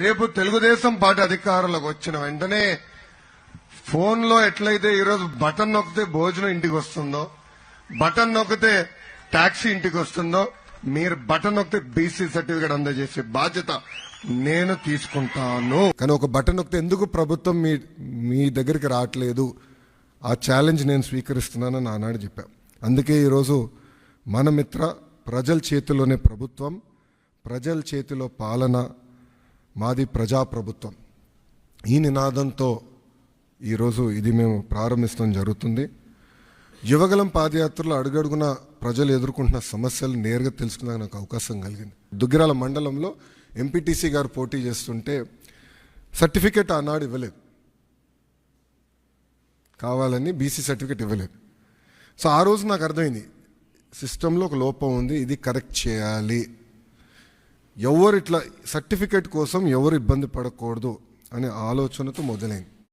రేపు తెలుగుదేశం పార్టీ అధికారంలోకి వచ్చిన వెంటనే ఫోన్లో ఎట్లయితే ఈరోజు బటన్ నొక్కితే భోజనం ఇంటికి వస్తుందో, బటన్ నొక్కితే టాక్సీ ఇంటికి వస్తుందో, మీరు బటన్ నొక్కితే బీసీ సర్టిఫికేట్ అందజేసే బాధ్యత నేను తీసుకుంటాను. కానీ ఒక బటన్ నొక్కితే ఎందుకు ప్రభుత్వం మీ దగ్గరికి రావట్లేదు, ఆ ఛాలెంజ్ నేను స్వీకరిస్తున్నానని ఆనాడు చెప్పా. అందుకే ఈరోజు మన మిత్ర ప్రజల చేతిలోనే ప్రభుత్వం, ప్రజల చేతిలో పాలన, మాది ప్రజాప్రభుత్వం, ఈ నినాదంతో ఈరోజు ఇది మేము ప్రారంభించడం జరుగుతుంది. యువగలం పాదయాత్రలో అడుగడుగున ప్రజలు ఎదుర్కొంటున్న సమస్యలు నేరుగా తెలుసుకునే నాకు అవకాశం కలిగింది. దుగ్గిరాల మండలంలో ఎంపీటీసీ గారు పోటీ చేస్తుంటే సర్టిఫికేట్ ఆనాడు ఇవ్వలేదు, కావాలని బీసీ సర్టిఫికేట్ ఇవ్వలేదు. సో ఆ రోజు నాకు అర్థమైంది, సిస్టంలో ఒక లోపం ఉంది, ఇది కరెక్ట్ చేయాలి. ఎవరు ఇట్లా సర్టిఫికేట్ కోసం ఎవరు ఇబ్బంది పడకూడదు అనే ఆలోచనతో మొదలైంది.